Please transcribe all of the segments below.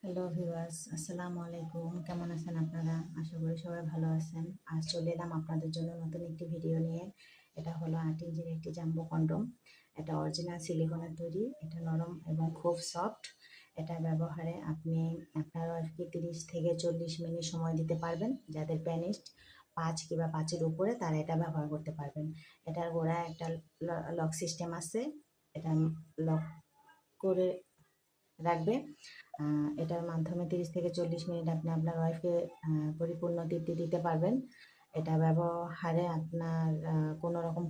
Hello viewers, আসসালামু আলাইকুম। কেমন আছেন আপনারা? আশা করি সবাই ভালো আছেন। আজ চলে এলাম আপনাদের জন্য নতুন একটি ভিডিও নিয়ে। এটা হলো 8 ইঞ্চির একটি জাম্বো কন্ডম। এটা অরিজিনাল সিলিকনের তৈরি। এটা নরম এবং খুব সফট। এটা ব্যবহারে আপনি আপনার ওয়াইফকে 30 থেকে 40 মিনিট সময় দিতে পারবেন। যাদের প্যানিস্ট 5 কিংবা 5-এর উপরে তারা এটা ব্যবহার করতে পারবেন। এটার গোড়ায় একটা লক সিস্টেম আছে। এটা লক করে রাখবে। এটার মাধ্যমে 30 থেকে 40 মিনিট আপনি আপনার ওয়াইফকে পরিপূর্ণ তৃপ্তি দিতে পারবেন। এটা ব্যবহারে আপনার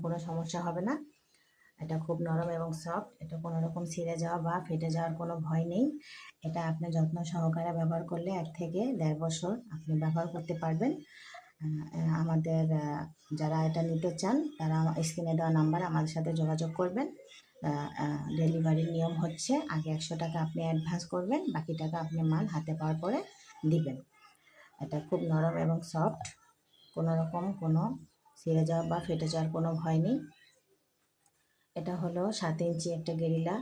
কোনো সমস্যা হবে না। এটা খুব নরম এবং সফট। এটা কোনো রকম ছিঁড়ে যাওয়া বা ফেটে যাওয়ার কোনো ভয় নেই। এটা আপনি যত্ন সহকারে ব্যবহার করলে 1 থেকে 1.5 বছর আপনি ব্যবহার করতে পারবেন। আমাদের যারা এটা নিতে চান তারা স্ক্রিনে দেওয়া নাম্বারে আমাদের সাথে যোগাযোগ করবেন। ডেলিভারির নিয়ম হচ্ছে আগে 100 টাকা আপনি অ্যাডভান্স করবেন, বাকি টাকা আপনি মাল হাতে পাওয়ার পরে দিবেন। এটা খুব নরম এবং সফট, কোনো রকম কোনো ছিঁড়ে যাওয়া বা ফেটে যাওয়ার কোনো ভয় নেই। এটা হলো 7 ইঞ্চি একটা গেরিলা,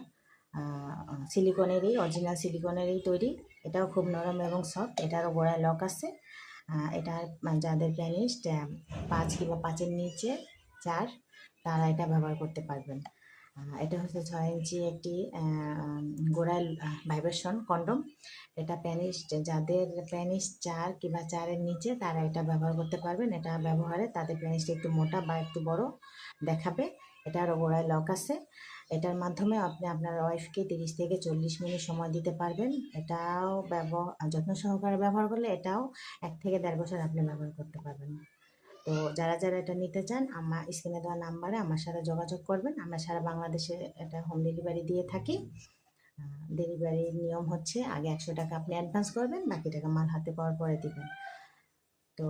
অরিজিনাল সিলিকনেরই তৈরি। এটাও খুব নরম এবং সফট। এটারও গোড়ায় লক আছে। এটার যাদের প্যানিস্ট 5 কিংবা 5-এর নিচে 4 তারা এটা ব্যবহার করতে পারবেন। এটা হচ্ছে 6 ইঞ্চি একটি গোড়ায় ভাইব্রেশন কন্ডম। এটা যাদের প্যানিস্ট 4 কিংবা 4-এর নিচে তারা এটা ব্যবহার করতে পারবেন। এটা ব্যবহারে তাদের প্যানিসটা একটু মোটা বা একটু বড় দেখাবে। এটারও গোড়ায় লক আছে। এটার মাধ্যমে আপনি আপনার ওয়াইফকে 30 থেকে 40 মিনিট সময় দিতে পারবেন। এটাও যত্ন সহকারে ব্যবহার করলে এটাও 1 থেকে 1.5 বছর আপনি ব্যবহার করতে পারবেন। তো যারা এটা নিতে চান আমার স্ক্রিনে দেওয়া নাম্বারে আমার সাথে যোগাযোগ করবেন। আমরা সারা বাংলাদেশে এটা হোম ডেলিভারি দিয়ে থাকি। ডেলিভারির নিয়ম হচ্ছে আগে 100 টাকা আপনি অ্যাডভান্স করবেন, বাকি টাকা মাল হাতে পাওয়ার পরে দিবেন। তো